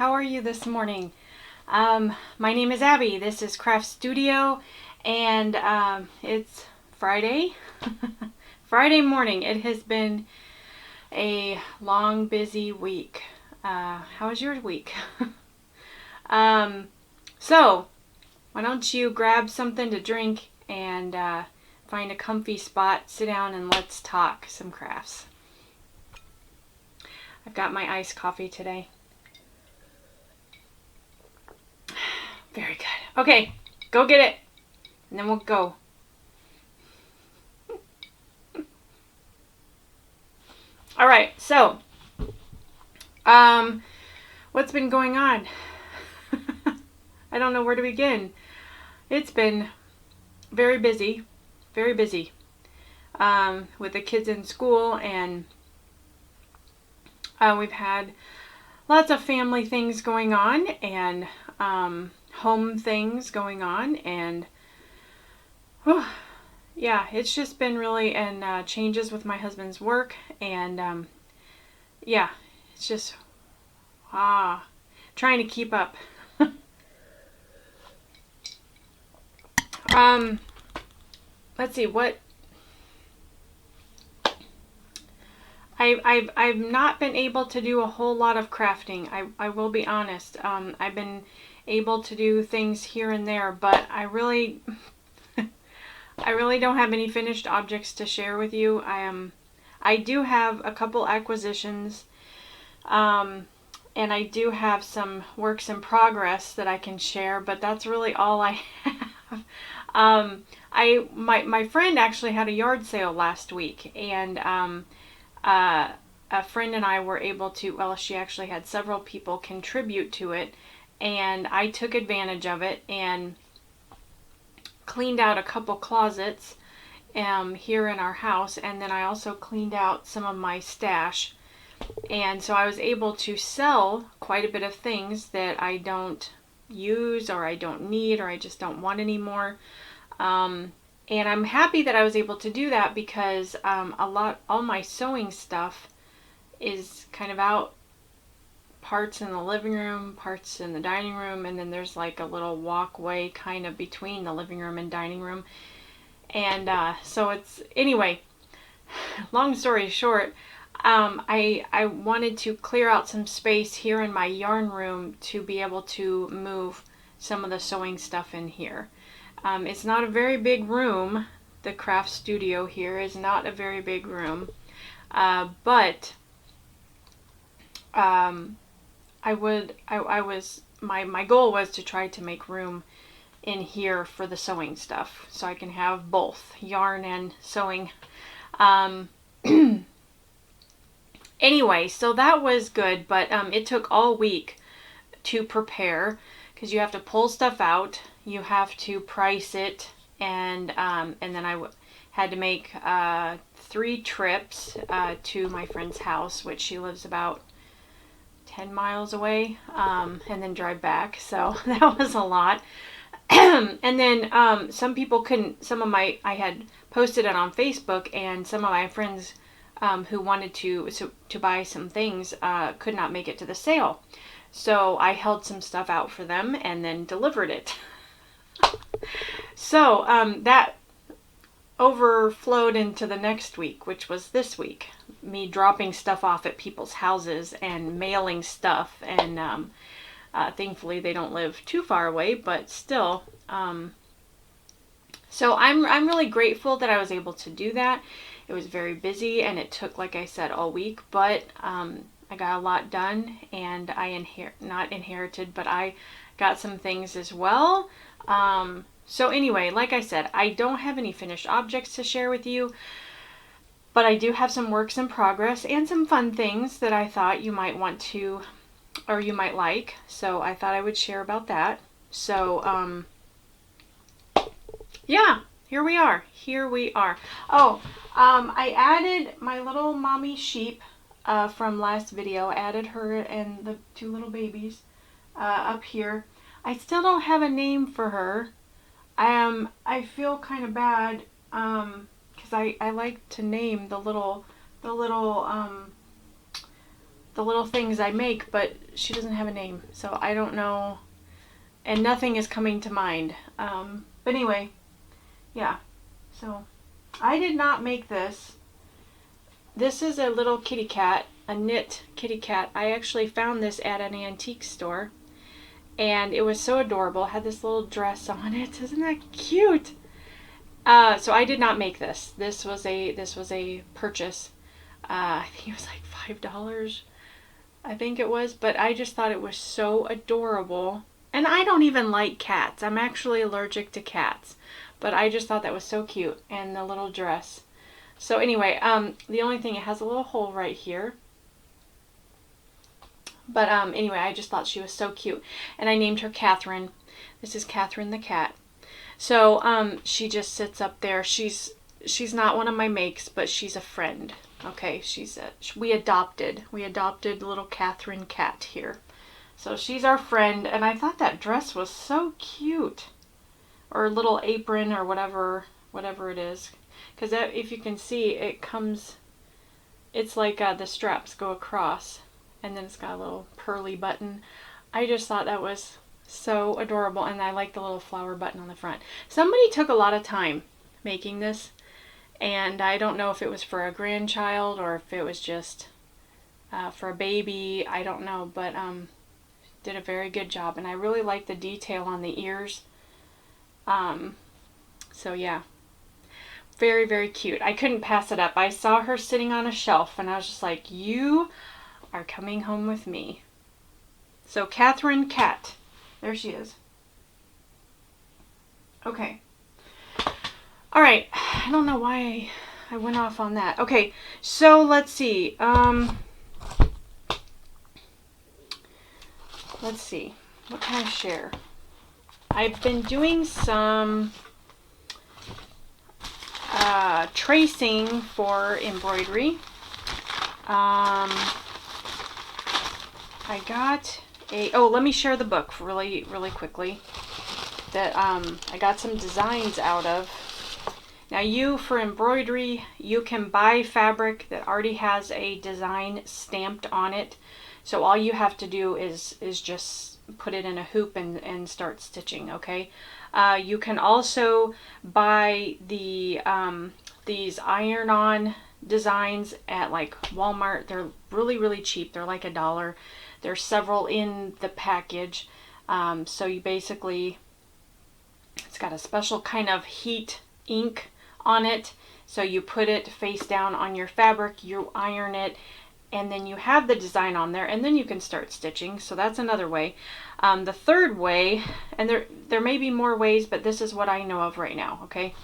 How are you this morning? My name is Abby. This is Craft Studio, and it's Friday. Friday morning. It has been a long, busy week. How was your week? So, why don't you grab something to drink and find a comfy spot, sit down, and let's talk some crafts. I've got my iced coffee today. Very good. Okay, go get it, and then we'll go. All right, so, what's been going on? I don't know where to begin. It's been very busy, with the kids in school, and we've had lots of family things going on, and home things going on, and yeah, it's just been really, and changes with my husband's work, and yeah, it's just trying to keep up. Let's see what I've not been able to do a whole lot of crafting. I will be honest. I've been able to do things here and there, but I really don't have any finished objects to share with you. I do have a couple acquisitions, and I do have some works in progress that I can share, but that's really all I have. My friend actually had a yard sale last week, and a friend and I were able to, well, she actually had several people contribute to it, and I took advantage of it and cleaned out a couple closets here in our house, and then I also cleaned out some of my stash, and so I was able to sell quite a bit of things that I don't use, or I don't need, or I just don't want anymore. And I'm happy that I was able to do that, because all my sewing stuff is kind of out, parts in the living room, parts in the dining room, and then there's like a little walkway kind of between the living room and dining room. And so it's, anyway, long story short, I wanted to clear out some space here in my yarn room to be able to move some of the sewing stuff in here. It's not a very big room. The craft studio here is not a very big room, but my goal was to try to make room in here for the sewing stuff, so I can have both yarn and sewing. Anyway, so that was good, but it took all week to prepare, because you have to pull stuff out, you have to price it, and then I had to make 3 trips to my friend's house, which she lives about 10 miles away, and then drive back, so that was a lot. And then some people couldn't, I had posted it on Facebook, and some of my friends who wanted to buy some things could not make it to the sale. So I held some stuff out for them and then delivered it. So that overflowed into the next week, which was this week. Me dropping stuff off at people's houses and mailing stuff, and thankfully they don't live too far away, but still. So I'm really grateful that I was able to do that. It was very busy, and it took, like I said, all week, but I got a lot done, and I not inherited, but I got some things as well. So anyway, like I said, I don't have any finished objects to share with you, but I do have some works in progress and some fun things that I thought you might want to, or you might like. So I thought I would share about that. So, yeah, here we are. Oh, I added my little mommy sheep from last video. I added her and the 2 little babies up here. I still don't have a name for her. I feel kind of bad because I like to name the little the little things I make, but she doesn't have a name, so I don't know, and nothing is coming to mind. But anyway, yeah, so I did not make this. This is a little kitty cat, a knit kitty cat. I actually found this at an antique store, and it was so adorable. It had this little dress on it. Isn't that cute? So I did not make this. This was a purchase. I think it was like $5. I think it was, but I just thought it was so adorable. And I don't even like cats. I'm actually allergic to cats, but I just thought that was so cute. And the little dress. So anyway, the only thing, it has a little hole right here. But anyway, I just thought she was so cute. And I named her Catherine. This is Catherine the cat. So she just sits up there. She's not one of my makes, but she's a friend. Okay, we adopted little Catherine cat here. So she's our friend, and I thought that dress was so cute. Or little apron or whatever it is. Because if you can see, it's like the straps go across, and then it's got a little pearly button. I just thought that was so adorable, and I like the little flower button on the front. Somebody took a lot of time making this, and I don't know if it was for a grandchild or if it was just for a baby. I don't know, but did a very good job, and I really like the detail on the ears. So yeah, very, very cute. I couldn't pass it up. I saw her sitting on a shelf, and I was just like, you are coming home with me. So Catherine Cat, there she is. Okay. All right, I don't know why I went off on that. Okay, so let's see. Let's see. What can I share? I've been doing some tracing for embroidery. I got let me share the book really, really quickly that I got some designs out of. Now for embroidery, you can buy fabric that already has a design stamped on it. So all you have to do is just put it in a hoop and start stitching, okay? You can also buy these iron-on designs at like Walmart. They're really, really cheap. They're like $1. There's several in the package. So you basically, it's got a special kind of heat ink on it. So you put it face down on your fabric, you iron it, and then you have the design on there, and then you can start stitching. So that's another way. The third way, and there may be more ways, but this is what I know of right now, okay?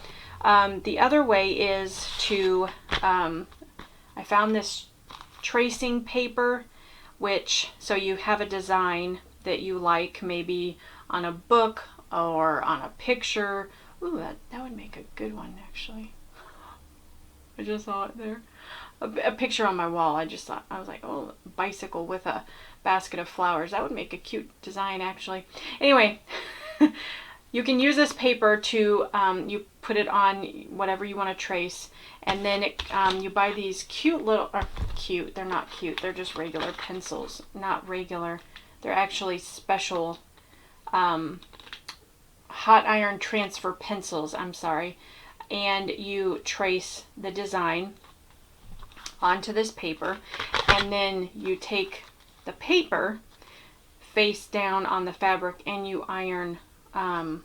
The other way is to, I found this tracing paper, so you have a design that you like, maybe on a book or on a picture. Ooh, that would make a good one, actually. I just saw it there. A picture on my wall. I was like, oh, bicycle with a basket of flowers. That would make a cute design, actually. Anyway, you can use this paper to, you put it on whatever you want to trace, and then you buy these cute little, they're not cute, they're just regular pencils. Not regular, they're actually special hot iron transfer pencils, I'm sorry. And you trace the design onto this paper, and then you take the paper face down on the fabric and you iron to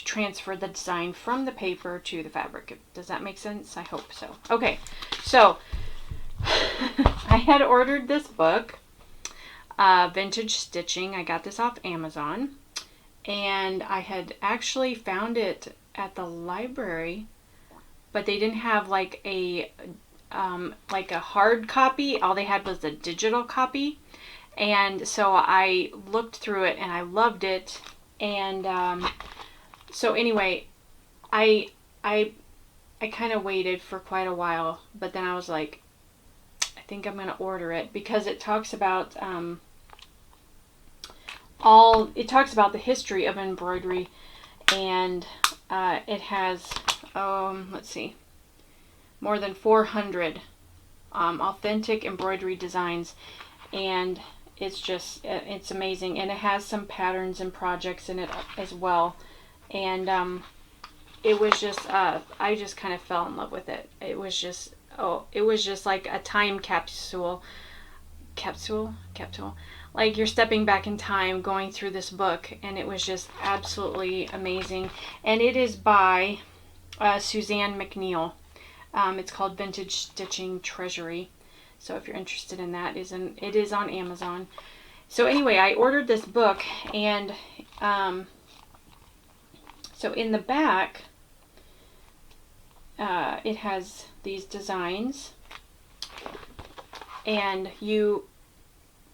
transfer the design from the paper to the fabric. Does that make sense? I hope so. Okay, so I had ordered this book, Vintage Stitching. I got this off Amazon, and I had actually found it at the library, but they didn't have like a hard copy. All they had was a digital copy, and so I looked through it and I loved it. And so anyway, I kind of waited for quite a while, but then I was like, I think I'm gonna order it, because it talks about the history of embroidery, and it has let's see, more than 400 authentic embroidery designs, and it's amazing, and it has some patterns and projects in it as well. And it was just I just kind of fell in love with it. It was just like a time capsule, like you're stepping back in time going through this book, and it was just absolutely amazing. And it is by Suzanne McNeil. It's called Vintage Stitching Treasury. So if you're interested in that, it is on Amazon. So anyway, I ordered this book, and so in the back, it has these designs, and you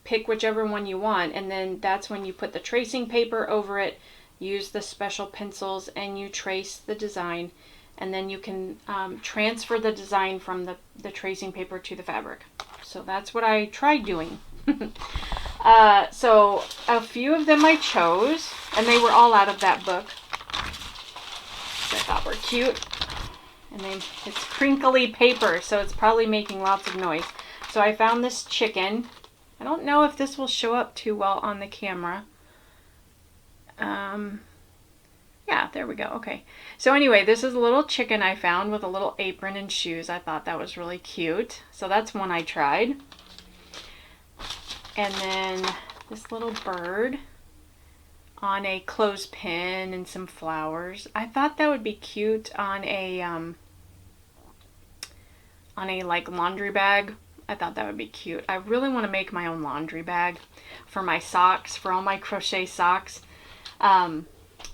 pick whichever one you want, and then that's when you put the tracing paper over it, use the special pencils, and you trace the design, and then you can transfer the design from the tracing paper to the fabric. So that's what I tried doing. So a few of them I chose, and they were all out of that book, which I thought were cute. And then it's crinkly paper, so it's probably making lots of noise. So I found this chicken. I don't know if this will show up too well on the camera. Yeah, there we go. Okay. So anyway, this is a little chicken I found with a little apron and shoes. I thought that was really cute. So that's one I tried. And then this little bird on a clothespin and some flowers. I thought that would be cute on a like laundry bag. I thought that would be cute. I really want to make my own laundry bag for my socks, for all my crochet socks.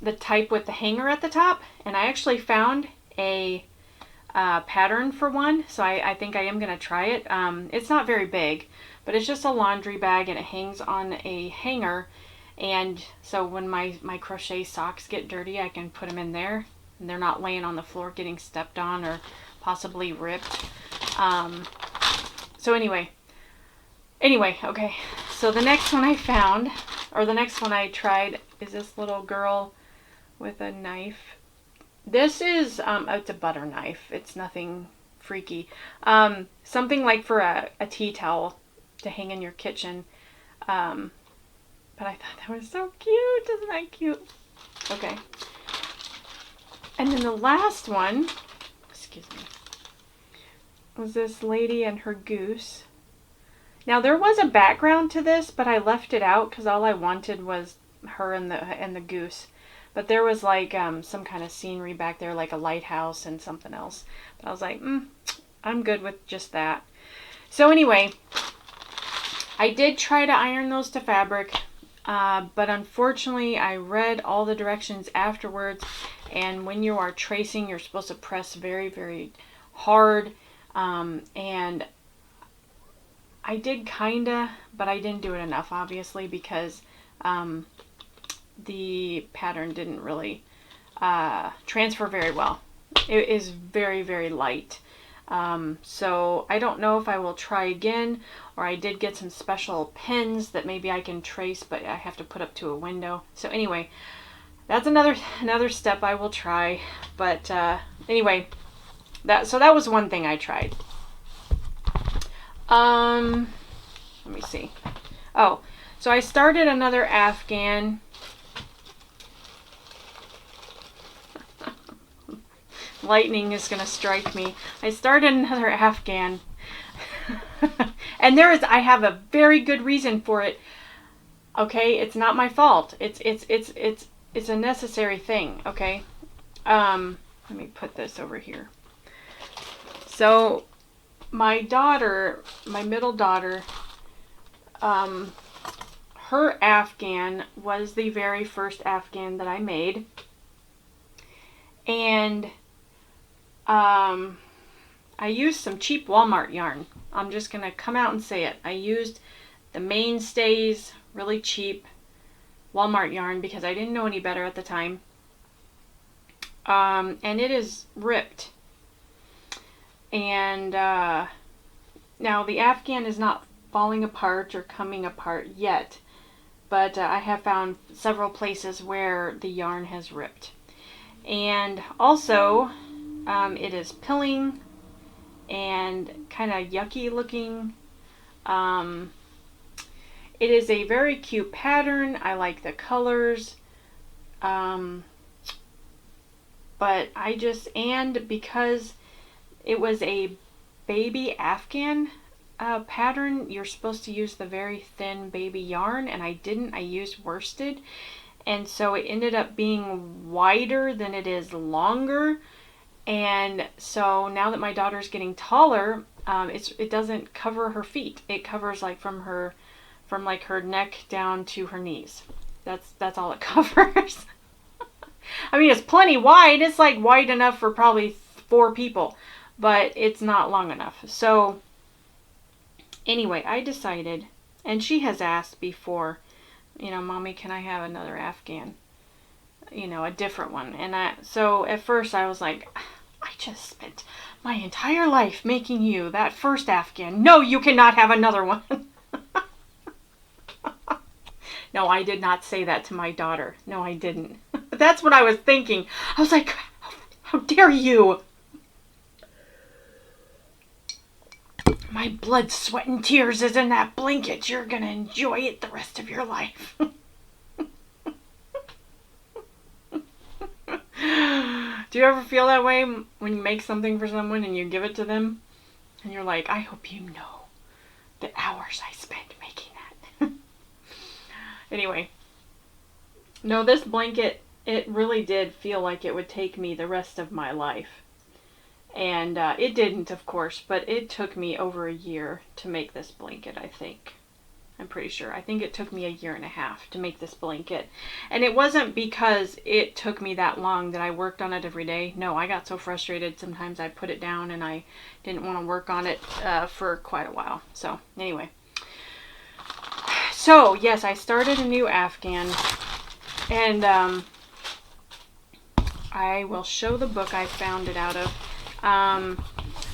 The type with the hanger at the top, and I actually found a pattern for one, so I think I am going to try it. It's not very big, but it's just a laundry bag, and it hangs on a hanger, and so when my crochet socks get dirty, I can put them in there, and they're not laying on the floor getting stepped on or possibly ripped. So anyway, okay, so the next one I found, or the next one I tried, is this little girl with a knife. This is, it's a butter knife. It's nothing freaky. Something like for a tea towel to hang in your kitchen. But I thought that was so cute. Isn't that cute? Okay. And then the last one, excuse me, was this lady and her goose. Now there was a background to this, but I left it out because all I wanted was her and the goose. But there was like some kind of scenery back there, like a lighthouse and something else. But I was like, I'm good with just that. So anyway, I did try to iron those to fabric, but unfortunately I read all the directions afterwards, and when you are tracing, you're supposed to press very, very hard, and I did kinda, but I didn't do it enough, obviously, because the pattern didn't really transfer very well. It is very, very light. So I don't know if I will try again, or I did get some special pins that maybe I can trace, but I have to put up to a window. So anyway, that's another step I will try. But anyway, that was one thing I tried. Let me see. Oh, so I started another Afghan. Lightning is going to strike me. I started another Afghan. And I have a very good reason for it. Okay, it's not my fault. It's a necessary thing, okay? Let me put this over here. So my daughter, my middle daughter, her Afghan was the very first Afghan that I made. And I used some cheap Walmart yarn. I'm just going to come out and say it. I used the Mainstays, really cheap Walmart yarn, because I didn't know any better at the time. And it is ripped. And now the Afghan is not falling apart or coming apart yet, but I have found several places where the yarn has ripped. And also, it is pilling, and kind of yucky looking. It is a very cute pattern. I like the colors. But and because it was a baby Afghan pattern, you're supposed to use the very thin baby yarn, and I didn't. I used worsted, and so it ended up being wider than it is longer. And so now that my daughter's getting taller, it doesn't cover her feet. It covers like from her neck down to her knees. That's all it covers. I mean, it's plenty wide. It's like wide enough for probably 4 people, but it's not long enough. So anyway, I decided, and she has asked before, Mommy, can I have another Afghan? A different one. And so at first I was like, I just spent my entire life making you that first Afghan. No, you cannot have another one. No, I did not say that to my daughter. No, I didn't. But that's what I was thinking. I was like, how dare you? My blood, sweat, and tears is in that blanket. You're going to enjoy it the rest of your life. Do you ever feel that way when you make something for someone and you give it to them? And you're like, I hope you know the hours I spent making that. Anyway. No, this blanket, it really did feel like it would take me the rest of my life. And it didn't, of course, but it took me over a year to make this blanket, I think. I'm pretty sure. I think it took me 1.5 years to make this blanket. And it wasn't because it took me that long that I worked on it every day. No, I got so frustrated. Sometimes I put it down and I didn't want to work on it for quite a while. So, anyway. So, yes, I started a new Afghan. And I will show the book I found it out of.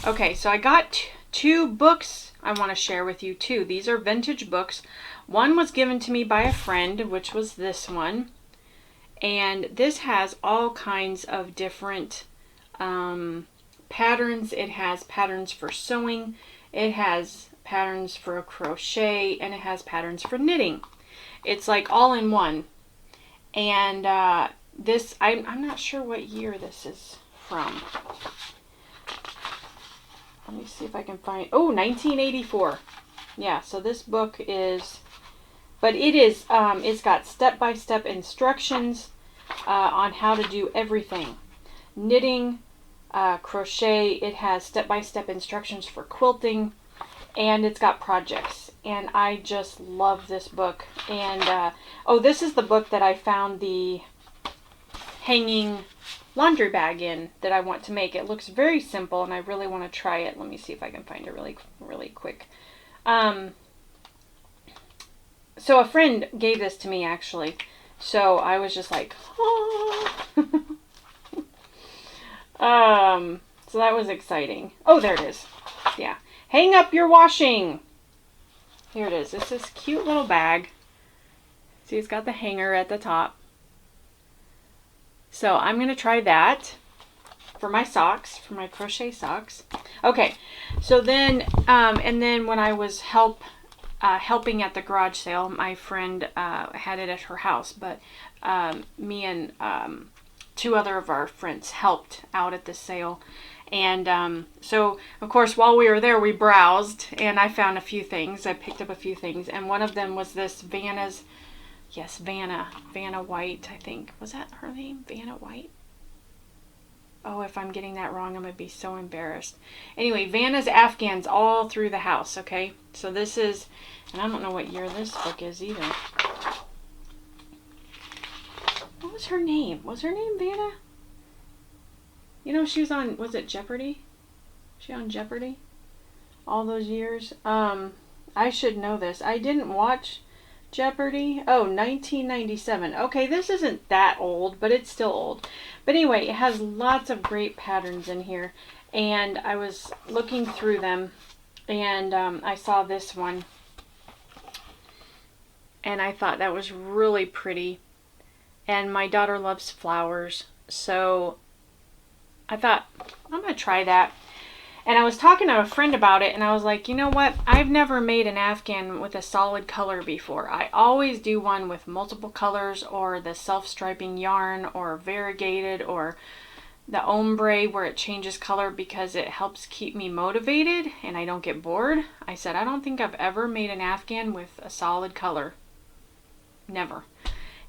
Okay, so I got 2 books I want to share with you too. These are vintage books. One was given to me by a friend, which was this one. And this has all kinds of different patterns. It has patterns for sewing. It has patterns for crochet. And it has patterns for knitting. It's like all in one. And this, I'm not sure what year this is from. Let me see if I can find, 1984. Yeah, so this book is, but it is, it's got step-by-step instructions on how to do everything. Knitting, crochet, it has step-by-step instructions for quilting, and it's got projects. And I just love this book. And, this is the book that I found the hanging laundry bag in that I want to make. It looks very simple and I really want to try it. Let me see if I can find it really quick. So a friend gave this to me actually. So I was just like, oh. So that was exciting. Oh, there it is. Yeah. Hang up your washing. Here it is. It's this cute little bag. See, it's got the hanger at the top. So I'm going to try that for my socks, for my crochet socks. Okay, so then, and then when I was helping at the garage sale, my friend had it at her house, but me and 2 other of our friends helped out at the sale. And so, of course, while we were there, we browsed, and I found a few things. I picked up a few things, and one of them was this Vanna White, I think. Was that her name? Vanna White? Oh, if I'm getting that wrong, I'm going to be so embarrassed. Anyway, Vanna's Afghans all through the house, okay? So this is, and I don't know what year this book is either. What was her name? Was her name Vanna? She was on, was it Jeopardy? Was she on Jeopardy? All those years? I should know this. I didn't watch Jeopardy. 1997. Okay, this isn't that old, but it's still old. But anyway, it has lots of great patterns in here. And I was looking through them, and I saw this one. And I thought that was really pretty. And my daughter loves flowers, so I thought, I'm going to try that. And I was talking to a friend about it, and I was like, you know what? I've never made an Afghan with a solid color before. I always do one with multiple colors, or the self-striping yarn, or variegated, or the ombre where it changes color, because it helps keep me motivated and I don't get bored. I said, I don't think I've ever made an Afghan with a solid color. Never.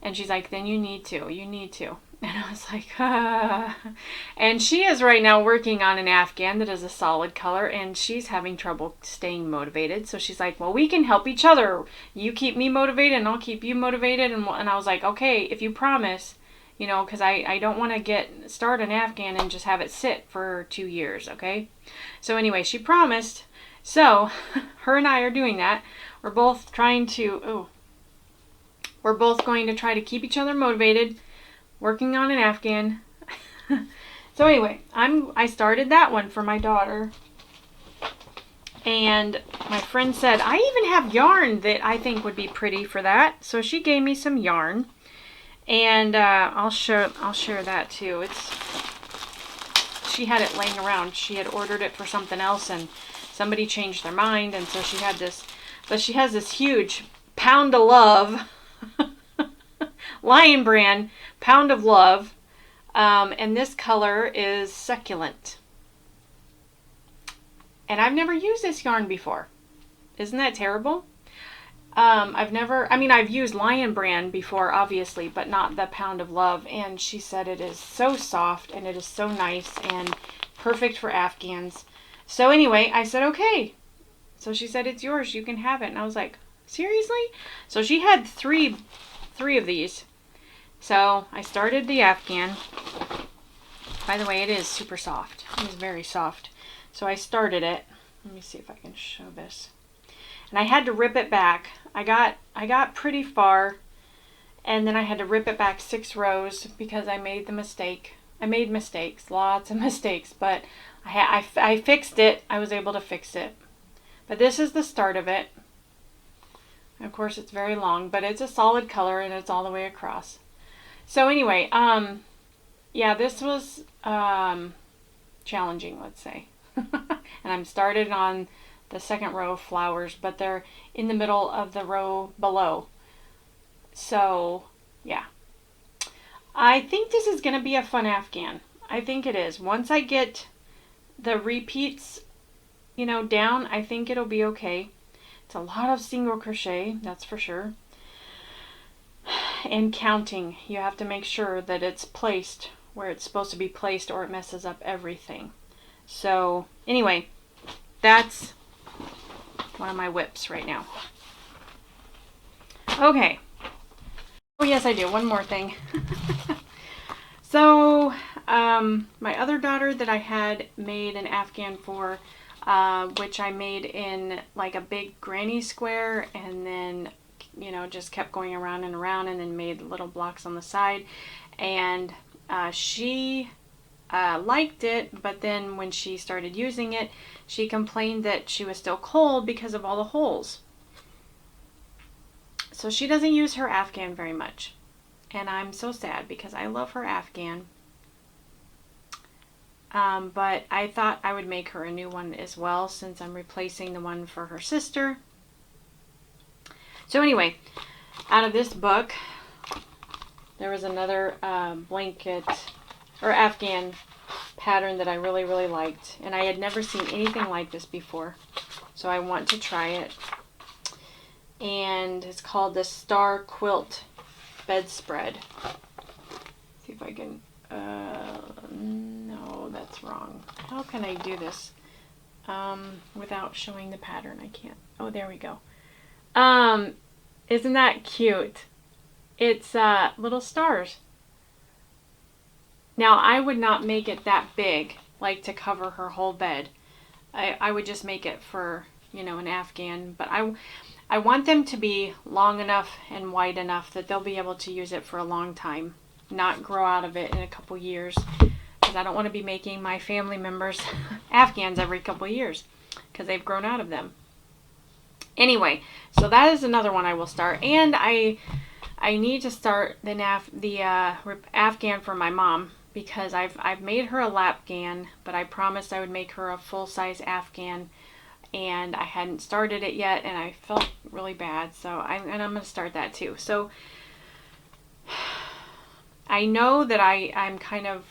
And she's like, then you need to. And I was like, ah. And she is right now working on an Afghan that is a solid color, and she's having trouble staying motivated. So she's like, well, we can help each other. You keep me motivated and I'll keep you motivated. And I was like, okay, if you promise, you know, because I don't want to start an Afghan and just have it sit for 2 years, okay? So anyway, she promised. So her and I are doing that. We're both going to try to keep each other motivated, working on an Afghan. So anyway, I started that one for my daughter. And my friend said, I even have yarn that I think would be pretty for that. So she gave me some yarn. And I'll share that too. She had it laying around. She had ordered it for something else, and somebody changed their mind, and so she had this. But she has this huge Pound of Love Lion brand Pound of Love, and this color is Succulent. And I've never used this yarn before. Isn't that terrible? I've used Lion brand before, obviously, but not the Pound of Love. And she said it is so soft and it is so nice and perfect for Afghans. So anyway, I said, okay. So she said, it's yours. You can have it. And I was like, seriously? So she had three of these. So I started the Afghan. By the way, it is super soft. It is very soft. So I started it. Let me see if I can show this. And I had to rip it back. I got pretty far, and then I had to rip it back 6 rows because I made the mistake. I made mistakes, lots of mistakes, but I fixed it. I was able to fix it. But this is the start of it. Of course, it's very long, but it's a solid color and it's all the way across. So anyway, yeah, this was challenging, let's say. And I'm started on the second row of flowers, but they're in the middle of the row below. So, yeah. I think this is going to be a fun Afghan. I think it is. Once I get the repeats, down, I think it'll be okay. It's a lot of single crochet, that's for sure. And counting. You have to make sure that it's placed where it's supposed to be placed, or it messes up everything. So, anyway, that's one of my whips right now. Okay. Oh yes, I do. One more thing. So, my other daughter that I had made an Afghan for, which I made in like a big granny square, and then, just kept going around and around, and then made little blocks on the side. And she liked it, but then when she started using it, she complained that she was still cold because of all the holes. So she doesn't use her Afghan very much. And I'm so sad because I love her Afghan. But I thought I would make her a new one as well, since I'm replacing the one for her sister. So anyway, out of this book, there was another blanket or Afghan pattern that I really, really liked. And I had never seen anything like this before. So I want to try it. And it's called the Star Quilt Bedspread. See if I can... no, that's wrong. How can I do this without showing the pattern? I can't. Oh, there we go. Isn't that cute? It's little stars. Now, I would not make it that big, like to cover her whole bed. I would just make it for, an Afghan. But I want them to be long enough and wide enough that they'll be able to use it for a long time. Not grow out of it in a couple years. Because I don't want to be making my family members Afghans every couple years. Because they've grown out of them. Anyway, so that is another one I will start. And I need to start the Afghan for my mom. because I've made her a lapgan, but I promised I would make her a full-size Afghan, and I hadn't started it yet, and I felt really bad, so I'm going to start that too. So I know that I'm kind of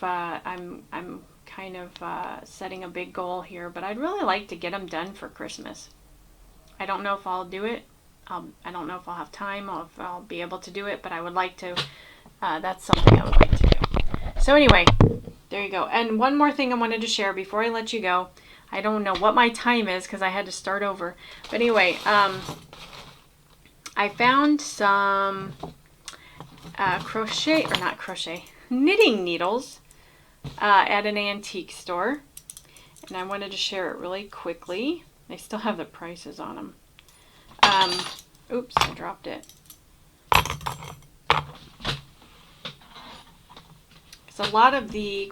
setting a big goal here, but I'd really like to get them done for Christmas. I don't know if I'll do it. I don't know if I'll have time or if I'll be able to do it, but I would like to. That's something I would like to do. So anyway, there you go. And one more thing I wanted to share before I let you go. I don't know what my time is because I had to start over. But anyway, I found some knitting needles at an antique store. And I wanted to share it really quickly. They still have the prices on them. Oops, I dropped it. So a lot of the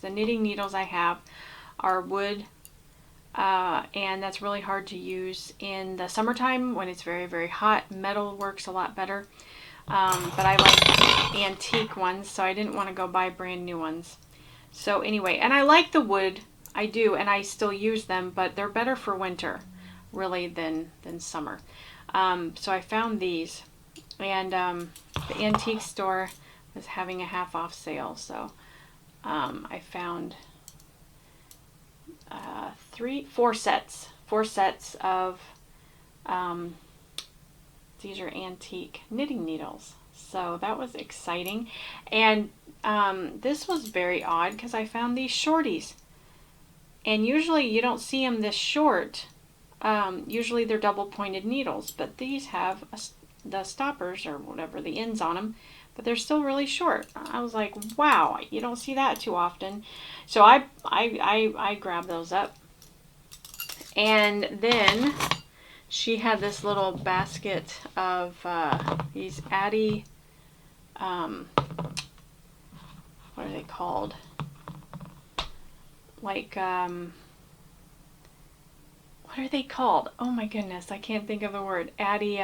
the knitting needles I have are wood, and that's really hard to use in the summertime when it's very, very hot. Metal works a lot better, but I like antique ones, so I didn't want to go buy brand new ones. So anyway, and I like the wood, I do, and I still use them, but they're better for winter, really, than summer. So I found these, and the antique store was having a half-off sale, so I found four sets of these are antique knitting needles. So that was exciting, and this was very odd because I found these shorties, and usually you don't see them this short. Usually they're double-pointed needles, but these have the stoppers or whatever, the ends on them, but they're still really short. I was like, wow, you don't see that too often. So I grabbed those up. And then she had this little basket of these Addy, what are they called? Like, what are they called? Oh my goodness, I can't think of the word. Addy,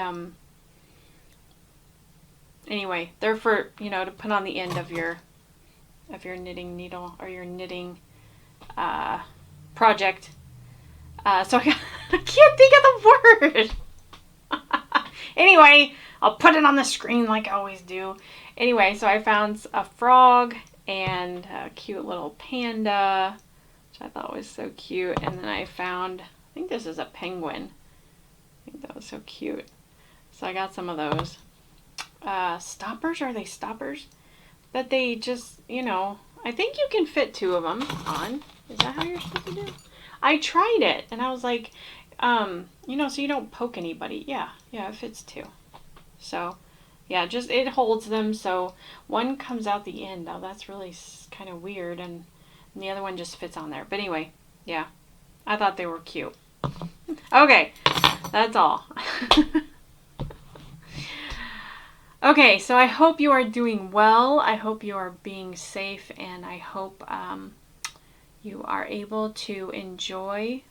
anyway, they're for, to put on the end of your knitting needle or your knitting project. So I can't think of the word. Anyway, I'll put it on the screen like I always do. Anyway, so I found a frog and a cute little panda, which I thought was so cute. And then I found, I think this is a penguin. I think that was so cute. So I got some of those. Stoppers, are they stoppers? But they just, I think you can fit two of them on. Is that how you're supposed to do? I tried it and I was like, so you don't poke anybody. Yeah, it fits two. So yeah, just it holds them, so one comes out the end. Oh, that's really kind of weird, and the other one just fits on there. But anyway, yeah, I thought they were cute. Okay, that's all. Okay, so I hope you are doing well. I hope you are being safe, and I hope you are able to enjoy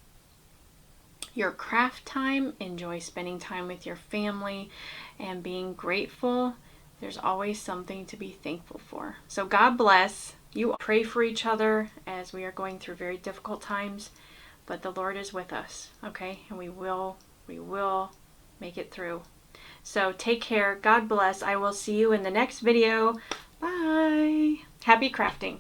your craft time, enjoy spending time with your family, and being grateful. There's always something to be thankful for. So God bless. You pray for each other as we are going through very difficult times, but the Lord is with us, okay? And we will make it through. So take care. God bless. I will see you in the next video. Bye. Happy crafting.